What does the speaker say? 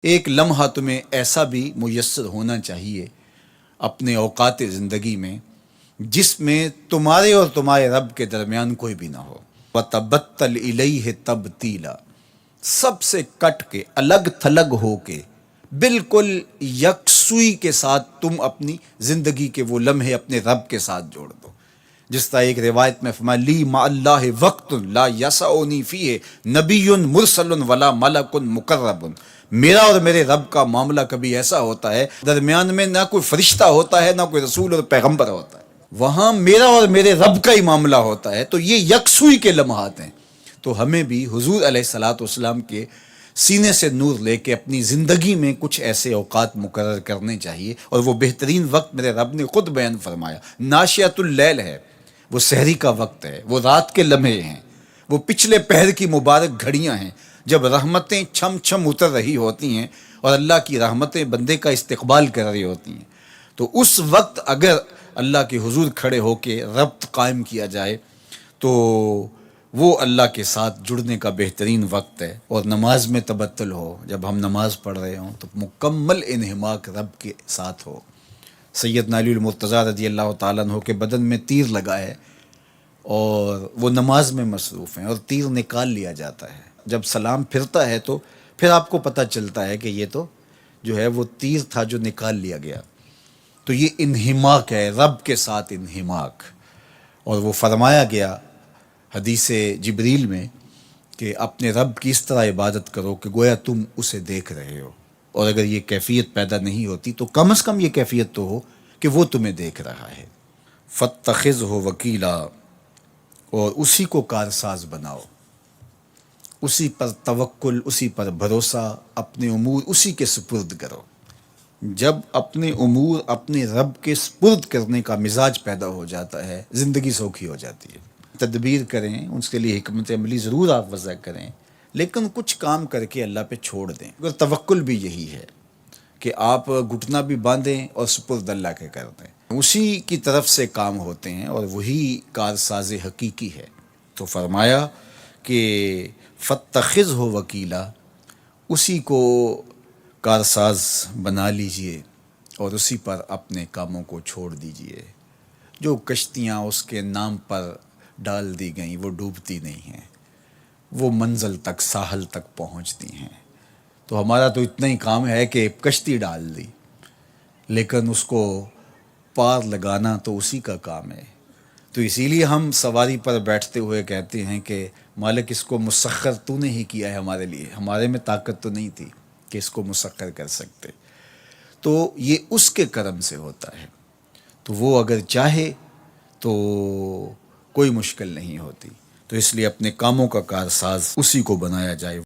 ایک لمحہ تمہیں ایسا بھی میسر ہونا چاہیے اپنے اوقات زندگی میں جس میں تمہارے اور تمہارے رب کے درمیان کوئی بھی نہ ہو۔ وَتَبَتَّلْ إِلَيْهِ تَبْتِيلًا، سب سے کٹ کے، الگ تھلگ ہو کے، بالکل یکسوئی کے ساتھ تم اپنی زندگی کے وہ لمحے اپنے رب کے ساتھ جوڑ دو۔ جس طرح ایک روایت میں فرمایا لی مع اللہ وقت لا یسعنی فیہ نبی مرسل ولا ملک مقرب، میرا اور میرے رب کا معاملہ کبھی ایسا ہوتا ہے درمیان میں نہ کوئی فرشتہ ہوتا ہے نہ کوئی رسول اور پیغمبر ہوتا ہے، وہاں میرا اور میرے رب کا ہی معاملہ ہوتا ہے۔ تو یہ یکسوئی کے لمحات ہیں، تو ہمیں بھی حضور علیہ الصلوۃ والسلام کے سینے سے نور لے کے اپنی زندگی میں کچھ ایسے اوقات مقرر کرنے چاہیے، اور وہ بہترین وقت میرے رب نے خود بیان فرمایا ناشیۃ اللیل ہے، وہ سحری کا وقت ہے، وہ رات کے لمحے ہیں، وہ پچھلے پہر کی مبارک گھڑیاں ہیں جب رحمتیں چھم چھم اتر رہی ہوتی ہیں اور اللہ کی رحمتیں بندے کا استقبال کر رہی ہوتی ہیں۔ تو اس وقت اگر اللہ کے حضور کھڑے ہو کے ربط قائم کیا جائے تو وہ اللہ کے ساتھ جڑنے کا بہترین وقت ہے۔ اور نماز میں تبتل ہو، جب ہم نماز پڑھ رہے ہوں تو مکمل انہماک رب کے ساتھ ہو۔ سیدنا علی المرتضیٰ رضی اللہ تعالیٰ عنہ کے بدن میں تیر لگا ہے اور وہ نماز میں مصروف ہیں اور تیر نکال لیا جاتا ہے، جب سلام پھرتا ہے تو پھر آپ کو پتہ چلتا ہے کہ یہ تو جو ہے وہ تیر تھا جو نکال لیا گیا۔ تو یہ انہماک ہے، رب کے ساتھ انہماک۔ اور وہ فرمایا گیا حدیث جبریل میں کہ اپنے رب کی اس طرح عبادت کرو کہ گویا تم اسے دیکھ رہے ہو، اور اگر یہ کیفیت پیدا نہیں ہوتی تو کم از کم یہ کیفیت تو ہو کہ وہ تمہیں دیکھ رہا ہے۔ فَاتَّخِذْهُ وَكِيلًا، اور اسی کو کارساز بناؤ، اسی پر توکل، اسی پر بھروسہ، اپنے امور اسی کے سپرد کرو۔ جب اپنے امور اپنے رب کے سپرد کرنے کا مزاج پیدا ہو جاتا ہے، زندگی سوکھی ہو جاتی ہے۔ تدبیر کریں، اس کے لیے حکمت عملی ضرور آپ وضع کریں، لیکن کچھ کام کر کے اللہ پہ چھوڑ دیں۔ اور توکل بھی یہی ہے کہ آپ گھٹنا بھی باندھیں اور سپرد اللہ کے کر دیں، اسی کی طرف سے کام ہوتے ہیں اور وہی کارساز حقیقی ہے۔ تو فرمایا کہ فَاتَّخِذْهُ وَكِيلًا، اسی کو کارساز بنا لیجئے اور اسی پر اپنے کاموں کو چھوڑ دیجئے۔ جو کشتیاں اس کے نام پر ڈال دی گئیں وہ ڈوبتی نہیں ہیں، وہ منزل تک، ساحل تک پہنچتی ہیں۔ تو ہمارا تو اتنا ہی کام ہے کہ کشتی ڈال دی، لیکن اس کو پار لگانا تو اسی کا کام ہے۔ تو اسی لیے ہم سواری پر بیٹھتے ہوئے کہتے ہیں کہ مالک اس کو مسخر تو نے ہی کیا ہے ہمارے لیے، ہمارے میں طاقت تو نہیں تھی کہ اس کو مسخر کر سکتے۔ تو یہ اس کے کرم سے ہوتا ہے، تو وہ اگر چاہے تو کوئی مشکل نہیں ہوتی۔ تو اس لیے اپنے کاموں کا کارساز اسی کو بنایا جائے۔